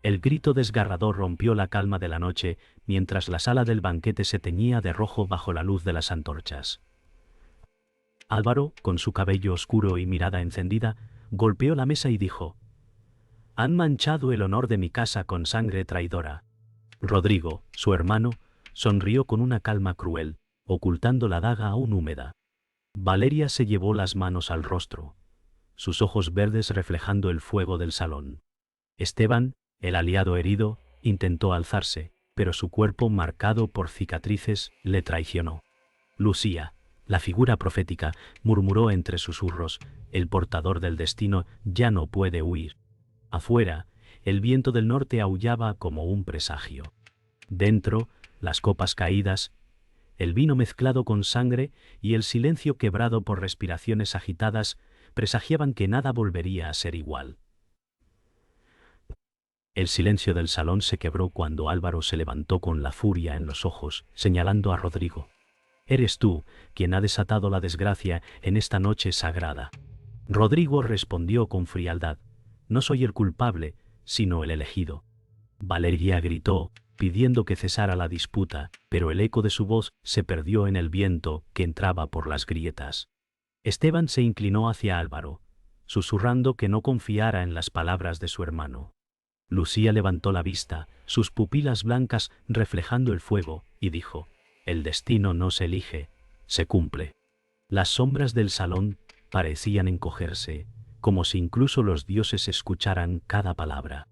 El grito desgarrador rompió la calma de la noche, mientras la sala del banquete se teñía de rojo bajo la luz de las antorchas. Álvaro, con su cabello oscuro y mirada encendida, golpeó la mesa y dijo: «Han manchado el honor de mi casa con sangre traidora». Rodrigo, su hermano, sonrió con una calma cruel, ocultando la daga aún húmeda. Valeria se llevó las manos al rostro, sus ojos verdes reflejando el fuego del salón. Esteban, el aliado herido, intentó alzarse, pero su cuerpo marcado por cicatrices le traicionó. Lucía, la figura profética, murmuró entre susurros: «El portador del destino ya no puede huir». Afuera, el viento del norte aullaba como un presagio. Dentro, las copas caídas, el vino mezclado con sangre y el silencio quebrado por respiraciones agitadas presagiaban que nada volvería a ser igual. El silencio del salón se quebró cuando Álvaro se levantó con la furia en los ojos, señalando a Rodrigo. «Eres tú quien ha desatado la desgracia en esta noche sagrada». Rodrigo respondió con frialdad: «No soy el culpable, sino el elegido». Valeria gritó, pidiendo que cesara la disputa, pero el eco de su voz se perdió en el viento que entraba por las grietas. Esteban se inclinó hacia Álvaro, susurrando que no confiara en las palabras de su hermano. Lucía levantó la vista, sus pupilas blancas reflejando el fuego, y dijo: «El destino no se elige, se cumple». Las sombras del salón parecían encogerse, como si incluso los dioses escucharan cada palabra.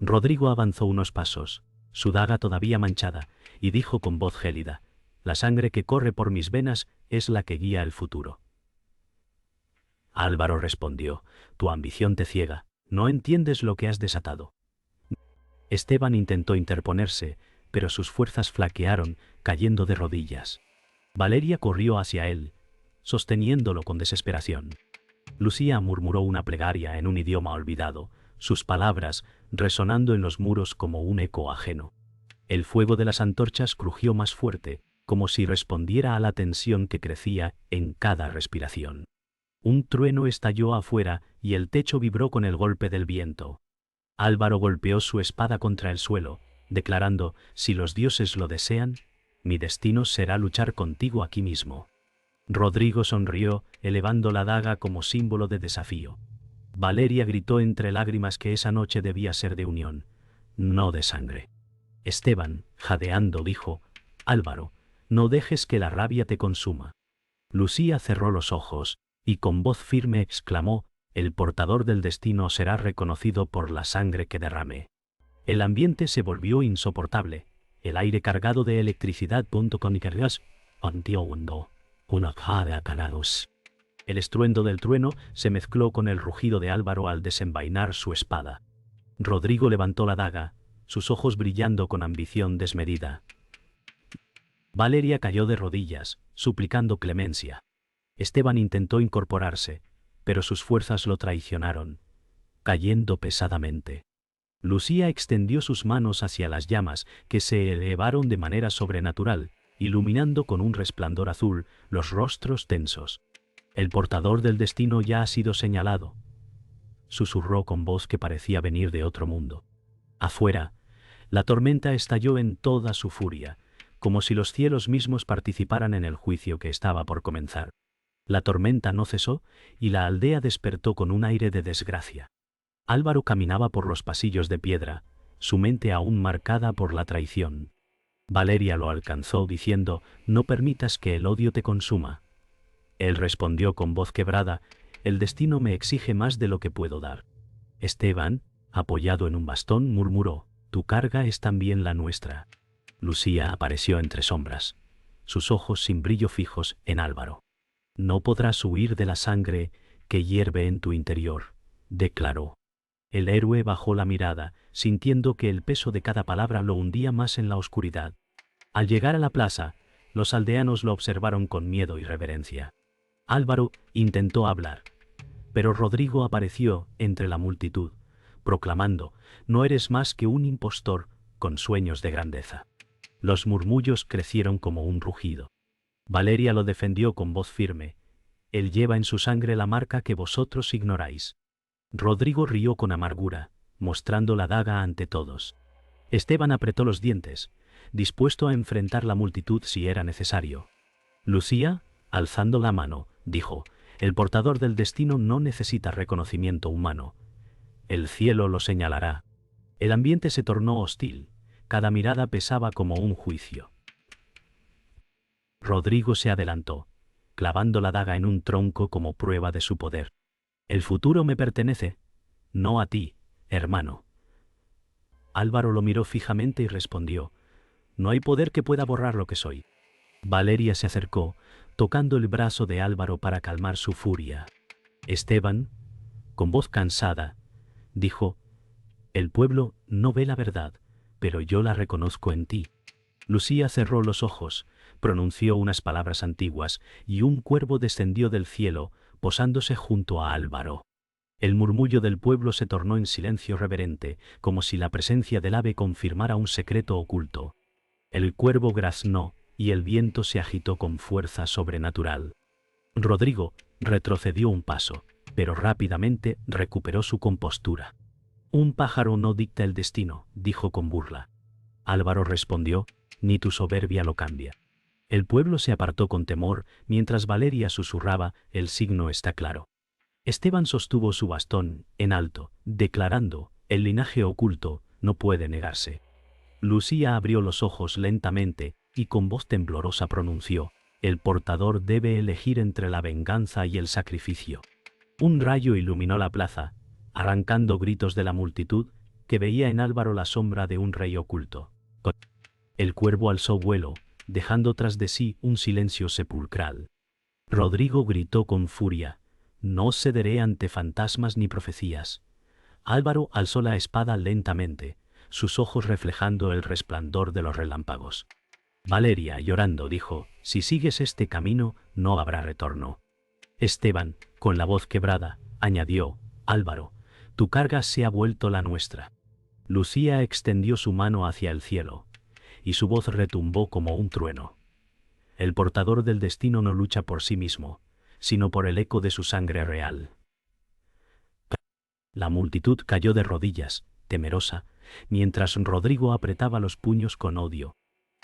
Rodrigo avanzó unos pasos, su daga todavía manchada, y dijo con voz gélida: «La sangre que corre por mis venas es la que guía el futuro». Álvaro respondió: «Tu ambición te ciega, no entiendes lo que has desatado». Esteban intentó interponerse, pero sus fuerzas flaquearon, cayendo de rodillas. Valeria corrió hacia él, sosteniéndolo con desesperación. Lucía murmuró una plegaria en un idioma olvidado, sus palabras resonando en los muros como un eco ajeno. El fuego de las antorchas crujió más fuerte, como si respondiera a la tensión que crecía en cada respiración. Un trueno estalló afuera y el techo vibró con el golpe del viento. Álvaro golpeó su espada contra el suelo, declarando: «Si los dioses lo desean, mi destino será luchar contigo aquí mismo». Rodrigo sonrió, elevando la daga como símbolo de desafío. Valeria gritó entre lágrimas que esa noche debía ser de unión, no de sangre. Esteban, jadeando, dijo: «Álvaro, no dejes que la rabia te consuma». Lucía cerró los ojos, y con voz firme exclamó: «El portador del destino será reconocido por la sangre que derrame». El ambiente se volvió insoportable, el aire cargado de electricidad. Con cargas, el estruendo del trueno se mezcló con el rugido de Álvaro al desenvainar su espada. Rodrigo levantó la daga, sus ojos brillando con ambición desmedida. Valeria cayó de rodillas, suplicando clemencia. Esteban intentó incorporarse, pero sus fuerzas lo traicionaron, cayendo pesadamente. Lucía extendió sus manos hacia las llamas, que se elevaron de manera sobrenatural, iluminando con un resplandor azul los rostros tensos. «El portador del destino ya ha sido señalado», susurró con voz que parecía venir de otro mundo. Afuera, la tormenta estalló en toda su furia, como si los cielos mismos participaran en el juicio que estaba por comenzar. La tormenta no cesó y la aldea despertó con un aire de desgracia. Álvaro caminaba por los pasillos de piedra, su mente aún marcada por la traición. Valeria lo alcanzó diciendo: «No permitas que el odio te consuma». Él respondió con voz quebrada: «El destino me exige más de lo que puedo dar». Esteban, apoyado en un bastón, murmuró: «Tu carga es también la nuestra». Lucía apareció entre sombras, sus ojos sin brillo fijos en Álvaro. «No podrás huir de la sangre que hierve en tu interior», declaró. El héroe bajó la mirada, sintiendo que el peso de cada palabra lo hundía más en la oscuridad. Al llegar a la plaza, los aldeanos lo observaron con miedo y reverencia. Álvaro intentó hablar, pero Rodrigo apareció entre la multitud, proclamando: «No eres más que un impostor con sueños de grandeza». Los murmullos crecieron como un rugido. Valeria lo defendió con voz firme: «Él lleva en su sangre la marca que vosotros ignoráis». Rodrigo rió con amargura, mostrando la daga ante todos. Esteban apretó los dientes, dispuesto a enfrentar la multitud si era necesario. Lucía, alzando la mano, dijo: «El portador del destino no necesita reconocimiento humano. El cielo lo señalará». El ambiente se tornó hostil. Cada mirada pesaba como un juicio. Rodrigo se adelantó, clavando la daga en un tronco como prueba de su poder. «El futuro me pertenece, no a ti, hermano». Álvaro lo miró fijamente y respondió: «No hay poder que pueda borrar lo que soy». Valeria se acercó, tocando el brazo de Álvaro para calmar su furia. Esteban, con voz cansada, dijo: «El pueblo no ve la verdad, pero yo la reconozco en ti». Lucía cerró los ojos, pronunció unas palabras antiguas, y un cuervo descendió del cielo, posándose junto a Álvaro. El murmullo del pueblo se tornó en silencio reverente, como si la presencia del ave confirmara un secreto oculto. El cuervo graznó, y el viento se agitó con fuerza sobrenatural. Rodrigo retrocedió un paso, pero rápidamente recuperó su compostura. «Un pájaro no dicta el destino», dijo con burla. Álvaro respondió: «Ni tu soberbia lo cambia». El pueblo se apartó con temor, mientras Valeria susurraba: «El signo está claro». Esteban sostuvo su bastón en alto, declarando: «El linaje oculto no puede negarse». Lucía abrió los ojos lentamente y con voz temblorosa pronunció: «El portador debe elegir entre la venganza y el sacrificio». Un rayo iluminó la plaza, arrancando gritos de la multitud, que veía en Álvaro la sombra de un rey oculto. El cuervo alzó vuelo, dejando tras de sí un silencio sepulcral. Rodrigo gritó con furia: «No cederé ante fantasmas ni profecías». Álvaro alzó la espada lentamente, sus ojos reflejando el resplandor de los relámpagos. Valeria, llorando, dijo: «Si sigues este camino, no habrá retorno». Esteban, con la voz quebrada, añadió: «Álvaro, tu carga se ha vuelto la nuestra». Lucía extendió su mano hacia el cielo, y su voz retumbó como un trueno. «El portador del destino no lucha por sí mismo, sino por el eco de su sangre real». La multitud cayó de rodillas, temerosa, mientras Rodrigo apretaba los puños con odio.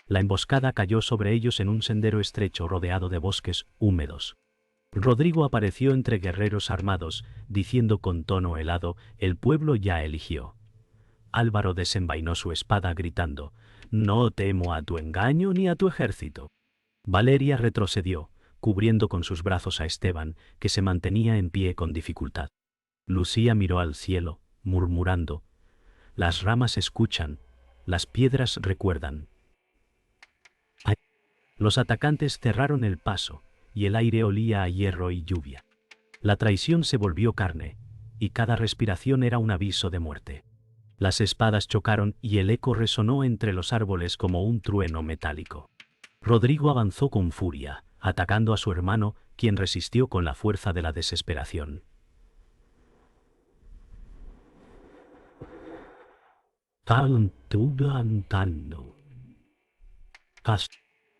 La emboscada cayó sobre ellos en un sendero estrecho rodeado de bosques húmedos. Rodrigo apareció entre guerreros armados, diciendo con tono helado: «El pueblo ya eligió». Álvaro desenvainó su espada gritando: «No temo a tu engaño ni a tu ejército». Valeria retrocedió, cubriendo con sus brazos a Esteban, que se mantenía en pie con dificultad. Lucía miró al cielo, murmurando: «Las ramas escuchan, las piedras recuerdan». Los atacantes cerraron el paso, y el aire olía a hierro y lluvia. La traición se volvió carne, y cada respiración era un aviso de muerte. Las espadas chocaron y el eco resonó entre los árboles como un trueno metálico. Rodrigo avanzó con furia, atacando a su hermano, quien resistió con la fuerza de la desesperación.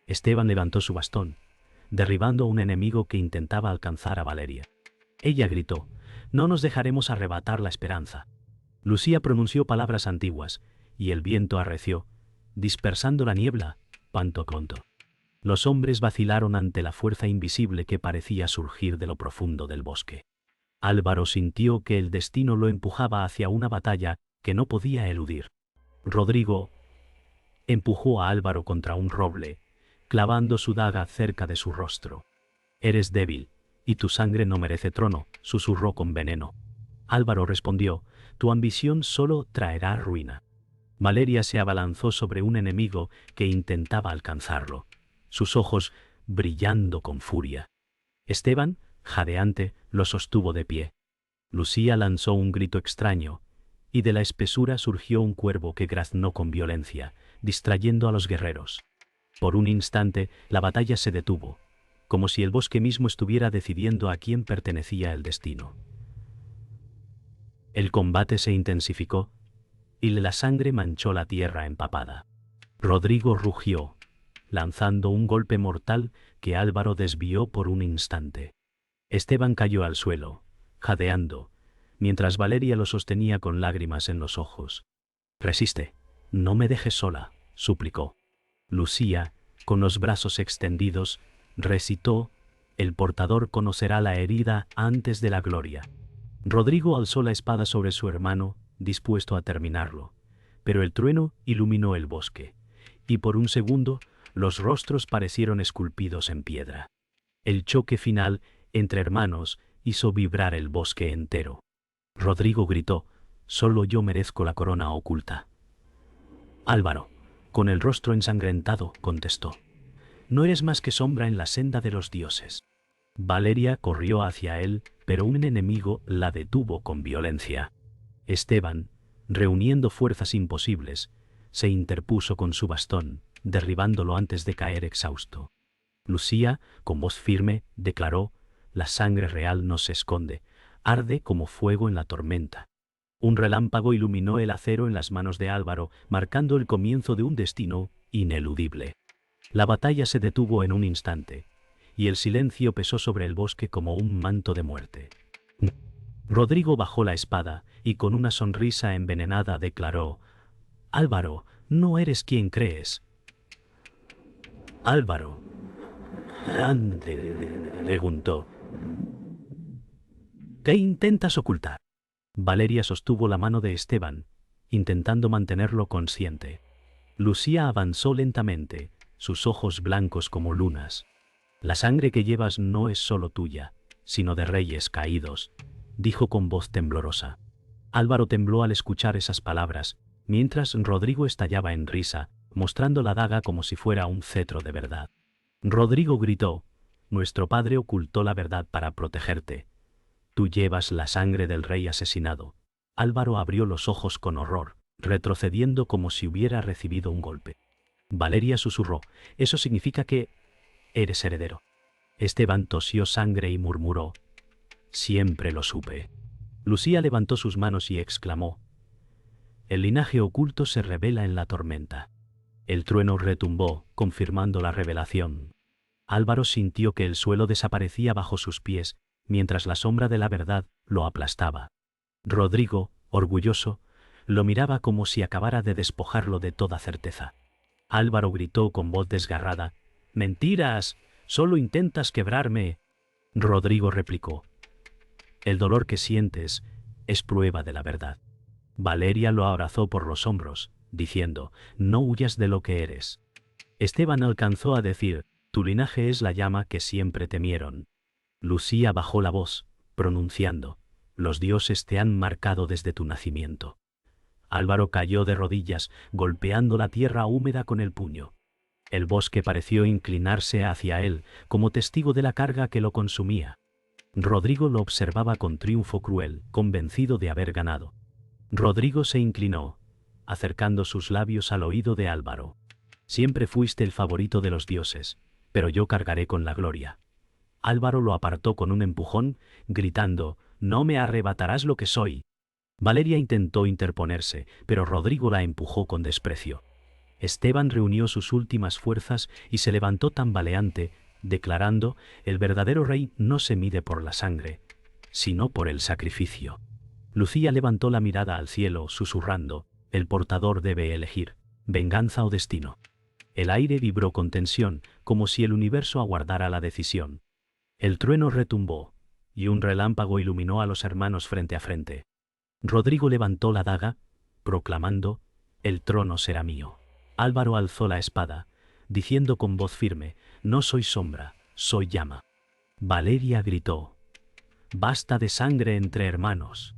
Esteban levantó su bastón, derribando a un enemigo que intentaba alcanzar a Valeria. Ella gritó: «No nos dejaremos arrebatar la esperanza». Lucía pronunció palabras antiguas, y el viento arreció, dispersando la niebla, panto conto. Los hombres vacilaron ante la fuerza invisible que parecía surgir de lo profundo del bosque. Álvaro sintió que el destino lo empujaba hacia una batalla que no podía eludir. Rodrigo empujó a Álvaro contra un roble, clavando su daga cerca de su rostro. «Eres débil, y tu sangre no merece trono», susurró con veneno. Álvaro respondió: «Tu ambición solo traerá ruina». Valeria se abalanzó sobre un enemigo que intentaba alcanzarlo, sus ojos brillando con furia. Esteban, jadeante, lo sostuvo de pie. Lucía lanzó un grito extraño, y de la espesura surgió un cuervo que graznó con violencia, distrayendo a los guerreros. Por un instante, la batalla se detuvo, como si el bosque mismo estuviera decidiendo a quién pertenecía el destino. El combate se intensificó, y la sangre manchó la tierra empapada. Rodrigo rugió, lanzando un golpe mortal que Álvaro desvió por un instante. Esteban cayó al suelo, jadeando, mientras Valeria lo sostenía con lágrimas en los ojos. «Resiste, no me dejes sola», suplicó. Lucía, con los brazos extendidos, recitó: «El portador conocerá la herida antes de la gloria». Rodrigo alzó la espada sobre su hermano, dispuesto a terminarlo, pero el trueno iluminó el bosque, y por un segundo los rostros parecieron esculpidos en piedra. El choque final entre hermanos hizo vibrar el bosque entero. Rodrigo gritó: «Solo yo merezco la corona oculta». Álvaro, con el rostro ensangrentado, contestó: «No eres más que sombra en la senda de los dioses». Valeria corrió hacia él, pero un enemigo la detuvo con violencia. Esteban, reuniendo fuerzas imposibles, se interpuso con su bastón, derribándolo antes de caer exhausto. Lucía, con voz firme, declaró: «La sangre real no se esconde, arde como fuego en la tormenta». Un relámpago iluminó el acero en las manos de Álvaro, marcando el comienzo de un destino ineludible. La batalla se detuvo en un instante, y el silencio pesó sobre el bosque como un manto de muerte. Rodrigo bajó la espada y con una sonrisa envenenada declaró: «Álvaro, no eres quien crees». «Álvaro», preguntó, «¿qué intentas ocultar?». Valeria sostuvo la mano de Esteban, intentando mantenerlo consciente. Lucía avanzó lentamente, sus ojos blancos como lunas. «La sangre que llevas no es solo tuya, sino de reyes caídos», dijo con voz temblorosa. Álvaro tembló al escuchar esas palabras, mientras Rodrigo estallaba en risa, mostrando la daga como si fuera un cetro de verdad. Rodrigo gritó: «Nuestro padre ocultó la verdad para protegerte. Tú llevas la sangre del rey asesinado». Álvaro abrió los ojos con horror, retrocediendo como si hubiera recibido un golpe. Valeria susurró: «Eso significa que eres heredero». Esteban tosió sangre y murmuró: «Siempre lo supe». Lucía levantó sus manos y exclamó: «El linaje oculto se revela en la tormenta». El trueno retumbó, confirmando la revelación. Álvaro sintió que el suelo desaparecía bajo sus pies, mientras la sombra de la verdad lo aplastaba. Rodrigo, orgulloso, lo miraba como si acabara de despojarlo de toda certeza. Álvaro gritó con voz desgarrada: «¡Mentiras! ¡Solo intentas quebrarme!». Rodrigo replicó: «El dolor que sientes es prueba de la verdad». Valeria lo abrazó por los hombros, diciendo: «No huyas de lo que eres». Esteban alcanzó a decir: «Tu linaje es la llama que siempre temieron». Lucía bajó la voz, pronunciando: «Los dioses te han marcado desde tu nacimiento». Álvaro cayó de rodillas, golpeando la tierra húmeda con el puño. El bosque pareció inclinarse hacia él, como testigo de la carga que lo consumía. Rodrigo lo observaba con triunfo cruel, convencido de haber ganado. Rodrigo se inclinó, acercando sus labios al oído de Álvaro: «Siempre fuiste el favorito de los dioses, pero yo cargaré con la gloria». Álvaro lo apartó con un empujón, gritando: «No me arrebatarás lo que soy». Valeria intentó interponerse, pero Rodrigo la empujó con desprecio. Esteban reunió sus últimas fuerzas y se levantó tambaleante, declarando: «El verdadero rey no se mide por la sangre, sino por el sacrificio». Lucía levantó la mirada al cielo, susurrando: «El portador debe elegir, venganza o destino». El aire vibró con tensión, como si el universo aguardara la decisión. El trueno retumbó, y un relámpago iluminó a los hermanos frente a frente. Rodrigo levantó la daga, proclamando: «El trono será mío». Álvaro alzó la espada, diciendo con voz firme: «No soy sombra, soy llama». Valeria gritó: «Basta de sangre entre hermanos».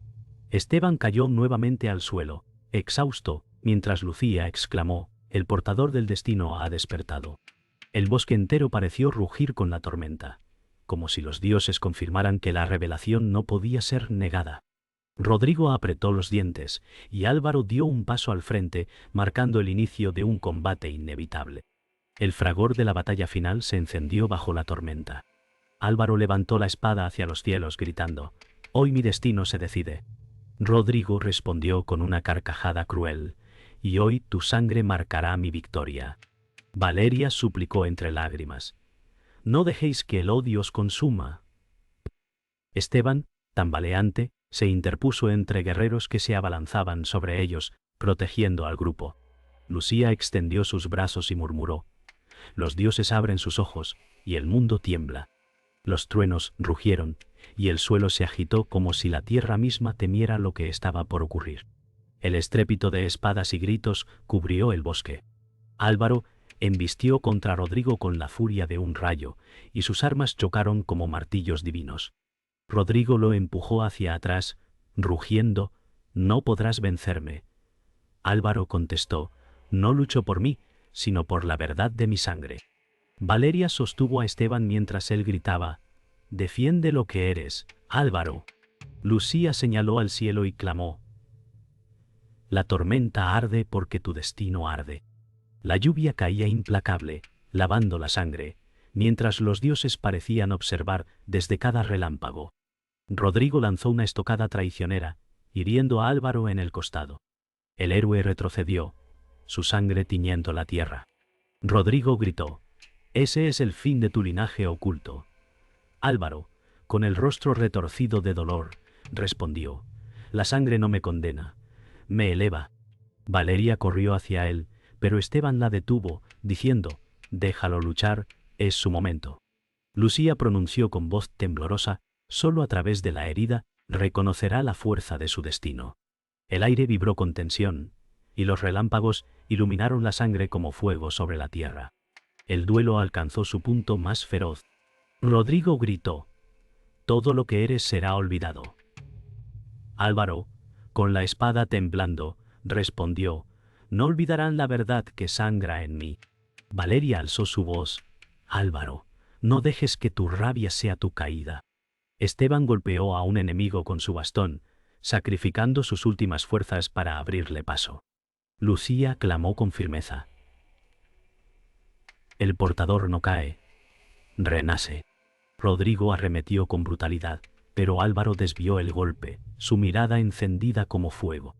Esteban cayó nuevamente al suelo, exhausto, mientras Lucía exclamó: «El portador del destino ha despertado». El bosque entero pareció rugir con la tormenta, como si los dioses confirmaran que la revelación no podía ser negada. Rodrigo apretó los dientes, y Álvaro dio un paso al frente, marcando el inicio de un combate inevitable. El fragor de la batalla final se encendió bajo la tormenta. Álvaro levantó la espada hacia los cielos, gritando: «Hoy mi destino se decide». Rodrigo respondió con una carcajada cruel: «Y hoy tu sangre marcará mi victoria». Valeria suplicó entre lágrimas: «No dejéis que el odio os consuma». Esteban, tambaleante, Se interpuso entre guerreros que se abalanzaban sobre ellos, protegiendo al grupo. Lucía extendió sus brazos y murmuró: «Los dioses abren sus ojos, y el mundo tiembla». Los truenos rugieron, y el suelo se agitó como si la tierra misma temiera lo que estaba por ocurrir. El estrépito de espadas y gritos cubrió el bosque. Álvaro embistió contra Rodrigo con la furia de un rayo, y sus armas chocaron como martillos divinos. Rodrigo lo empujó hacia atrás, rugiendo: «No podrás vencerme». Álvaro contestó: «No lucho por mí, sino por la verdad de mi sangre». Valeria sostuvo a Esteban mientras él gritaba: «Defiende lo que eres, Álvaro». Lucía señaló al cielo y clamó: «La tormenta arde porque tu destino arde». La lluvia caía implacable, lavando la sangre, mientras los dioses parecían observar desde cada relámpago. Rodrigo lanzó una estocada traicionera, hiriendo a Álvaro en el costado. El héroe retrocedió, su sangre tiñendo la tierra. Rodrigo gritó: «Ese es el fin de tu linaje oculto». Álvaro, con el rostro retorcido de dolor, respondió: «La sangre no me condena, me eleva». Valeria corrió hacia él, pero Esteban la detuvo, diciendo: «Déjalo luchar, es su momento». Lucía pronunció con voz temblorosa: «Solo a través de la herida reconocerá la fuerza de su destino». El aire vibró con tensión, y los relámpagos iluminaron la sangre como fuego sobre la tierra. El duelo alcanzó su punto más feroz. Rodrigo gritó: «Todo lo que eres será olvidado». Álvaro, con la espada temblando, respondió: «No olvidarán la verdad que sangra en mí». Valeria alzó su voz: «Álvaro, no dejes que tu rabia sea tu caída». Esteban golpeó a un enemigo con su bastón, sacrificando sus últimas fuerzas para abrirle paso. Lucía clamó con firmeza: «El portador no cae, renace». Rodrigo arremetió con brutalidad, pero Álvaro desvió el golpe, su mirada encendida como fuego.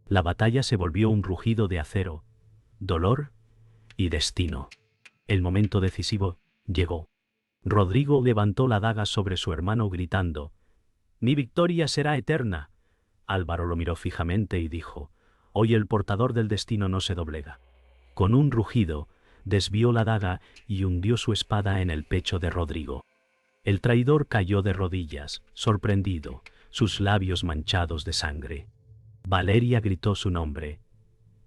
La batalla se volvió un rugido de acero, dolor y destino. El momento decisivo llegó. Rodrigo levantó la daga sobre su hermano gritando: «Mi victoria será eterna». Álvaro lo miró fijamente y dijo: «Hoy el portador del destino no se doblega». Con un rugido, desvió la daga y hundió su espada en el pecho de Rodrigo. El traidor cayó de rodillas, sorprendido, sus labios manchados de sangre. Valeria gritó su nombre.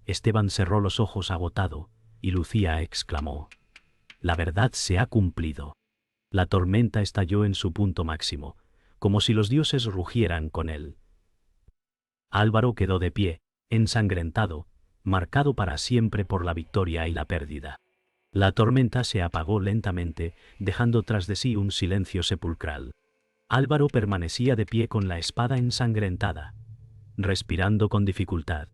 Esteban cerró los ojos agotado, y Lucía exclamó: «La verdad se ha cumplido». La tormenta estalló en su punto máximo, como si los dioses rugieran con él. Álvaro quedó de pie, ensangrentado, marcado para siempre por la victoria y la pérdida. La tormenta se apagó lentamente, dejando tras de sí un silencio sepulcral. Álvaro permanecía de pie con la espada ensangrentada, respirando con dificultad.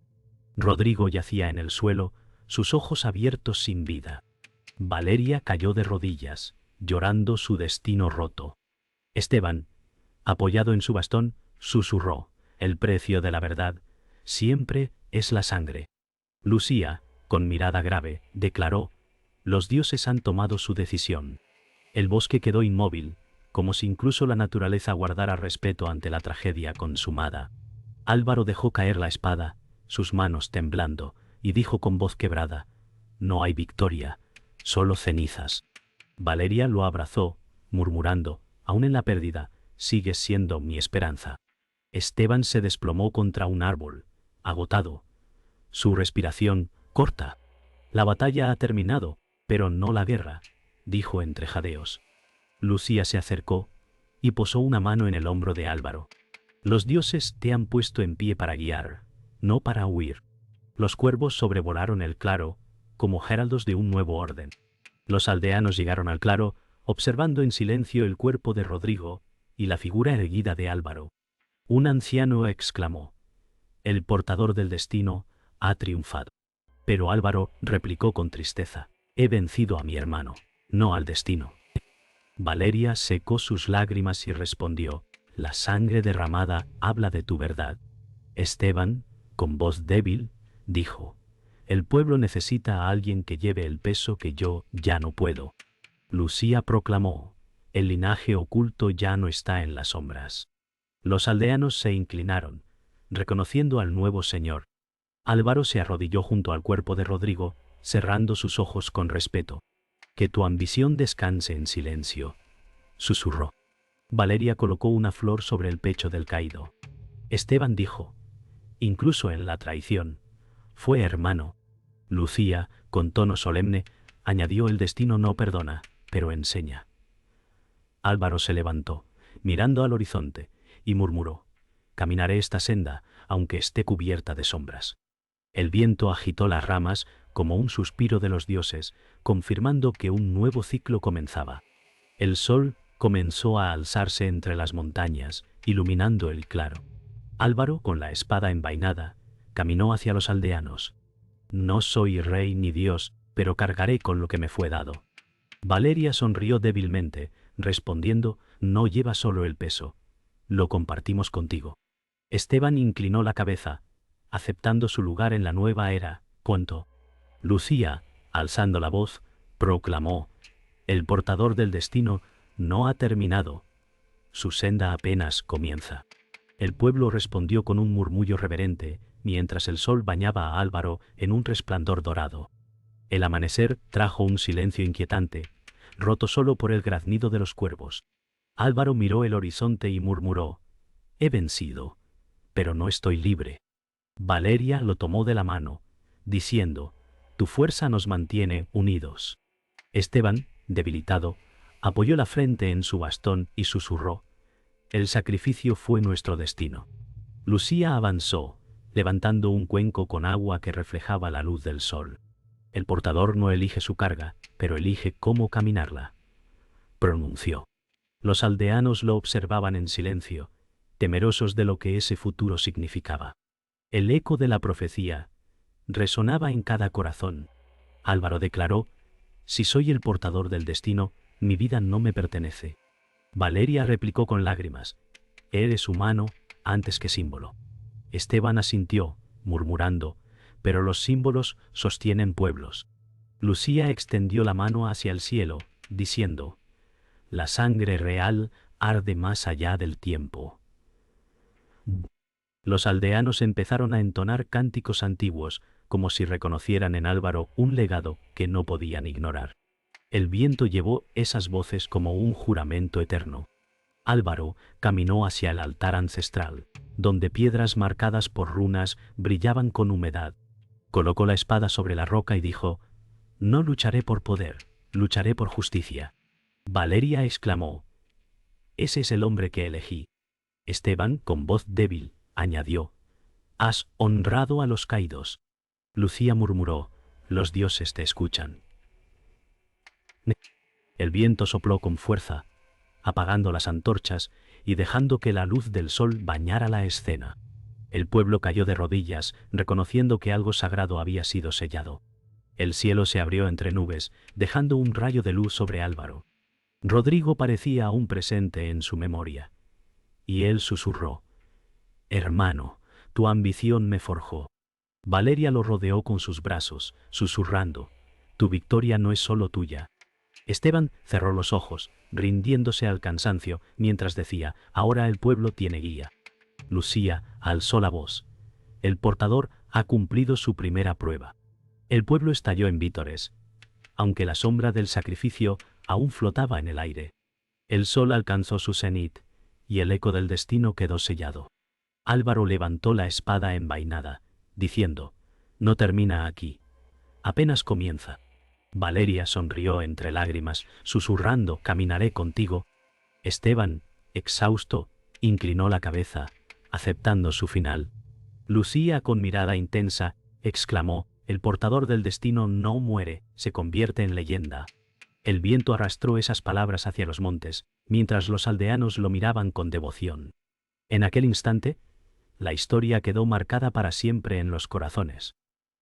Rodrigo yacía en el suelo, sus ojos abiertos sin vida. Valeria cayó de rodillas, llorando su destino roto. Esteban, apoyado en su bastón, susurró: «El precio de la verdad siempre es la sangre». Lucía, con mirada grave, declaró: «Los dioses han tomado su decisión». El bosque quedó inmóvil, como si incluso la naturaleza guardara respeto ante la tragedia consumada. Álvaro dejó caer la espada, sus manos temblando, y dijo con voz quebrada: «No hay victoria, solo cenizas». Valeria lo abrazó, murmurando: «Aún en la pérdida, sigues siendo mi esperanza». Esteban se desplomó contra un árbol, agotado, su respiración corta. «La batalla ha terminado, pero no la guerra», dijo entre jadeos. Lucía se acercó y posó una mano en el hombro de Álvaro. «Los dioses te han puesto en pie para guiar, no para huir». Los cuervos sobrevolaron el claro, como heraldos de un nuevo orden. Los aldeanos llegaron al claro, observando en silencio el cuerpo de Rodrigo y la figura erguida de Álvaro. Un anciano exclamó: «El portador del destino ha triunfado». Pero Álvaro replicó con tristeza: «He vencido a mi hermano, no al destino». Valeria secó sus lágrimas y respondió: «La sangre derramada habla de tu verdad». Esteban, con voz débil, dijo: «El pueblo necesita a alguien que lleve el peso que yo ya no puedo». Lucía proclamó: «El linaje oculto ya no está en las sombras». Los aldeanos se inclinaron, reconociendo al nuevo señor. Álvaro se arrodilló junto al cuerpo de Rodrigo, cerrando sus ojos con respeto. Que tu ambición descanse en silencio, susurró. Valeria colocó una flor sobre el pecho del caído. Esteban dijo, incluso en la traición, fue hermano. Lucía, con tono solemne, añadió, el destino no perdona, pero enseña. Álvaro se levantó, mirando al horizonte, y murmuró, caminaré esta senda, aunque esté cubierta de sombras. El viento agitó las ramas como un suspiro de los dioses, confirmando que un nuevo ciclo comenzaba. El sol comenzó a alzarse entre las montañas, iluminando el claro. Álvaro, con la espada envainada, caminó hacia los aldeanos. No soy rey ni dios, pero cargaré con lo que me fue dado. Valeria sonrió débilmente, respondiendo, no lleva solo el peso, lo compartimos contigo. Esteban inclinó la cabeza, aceptando su lugar en la nueva era. Cuanto. Lucía, alzando la voz, proclamó, el portador del destino no ha terminado. Su senda apenas comienza. El pueblo respondió con un murmullo reverente, mientras el sol bañaba a Álvaro en un resplandor dorado. El amanecer trajo un silencio inquietante, roto solo por el graznido de los cuervos. Álvaro miró el horizonte y murmuró, he vencido, pero no estoy libre. Valeria lo tomó de la mano, diciendo, tu fuerza nos mantiene unidos. Esteban, debilitado, apoyó la frente en su bastón y susurró, el sacrificio fue nuestro destino. Lucía avanzó, levantando un cuenco con agua que reflejaba la luz del sol. El portador no elige su carga, pero elige cómo caminarla, pronunció. Los aldeanos lo observaban en silencio, temerosos de lo que ese futuro significaba. El eco de la profecía resonaba en cada corazón. Álvaro declaró, si soy el portador del destino, mi vida no me pertenece. Valeria replicó con lágrimas, eres humano antes que símbolo. Esteban asintió, murmurando, pero los símbolos sostienen pueblos. Lucía extendió la mano hacia el cielo, diciendo, la sangre real arde más allá del tiempo. Los aldeanos empezaron a entonar cánticos antiguos, como si reconocieran en Álvaro un legado que no podían ignorar. El viento llevó esas voces como un juramento eterno. Álvaro caminó hacia el altar ancestral, donde piedras marcadas por runas brillaban con humedad. Colocó la espada sobre la roca y dijo, no lucharé por poder, lucharé por justicia. Valeria exclamó, ese es el hombre que elegí. Esteban, con voz débil, añadió, has honrado a los caídos. Lucía murmuró, los dioses te escuchan. El viento sopló con fuerza, apagando las antorchas y dejando que la luz del sol bañara la escena. El pueblo cayó de rodillas, reconociendo que algo sagrado había sido sellado. El cielo se abrió entre nubes, dejando un rayo de luz sobre Álvaro. Rodrigo parecía aún presente en su memoria. Y él susurró, hermano, tu ambición me forjó. Valeria lo rodeó con sus brazos, susurrando, tu victoria no es solo tuya. Esteban cerró los ojos, rindiéndose al cansancio, mientras decía, ahora el pueblo tiene guía. Lucía alzó la voz. El portador ha cumplido su primera prueba. El pueblo estalló en vítores, aunque la sombra del sacrificio aún flotaba en el aire. El sol alcanzó su cenit, y el eco del destino quedó sellado. Álvaro levantó la espada envainada, diciendo, no termina aquí. Apenas comienza. Valeria sonrió entre lágrimas, susurrando, caminaré contigo. Esteban, exhausto, inclinó la cabeza, aceptando su final. Lucía, con mirada intensa, exclamó, el portador del destino no muere, se convierte en leyenda. El viento arrastró esas palabras hacia los montes, mientras los aldeanos lo miraban con devoción. En aquel instante, la historia quedó marcada para siempre en los corazones.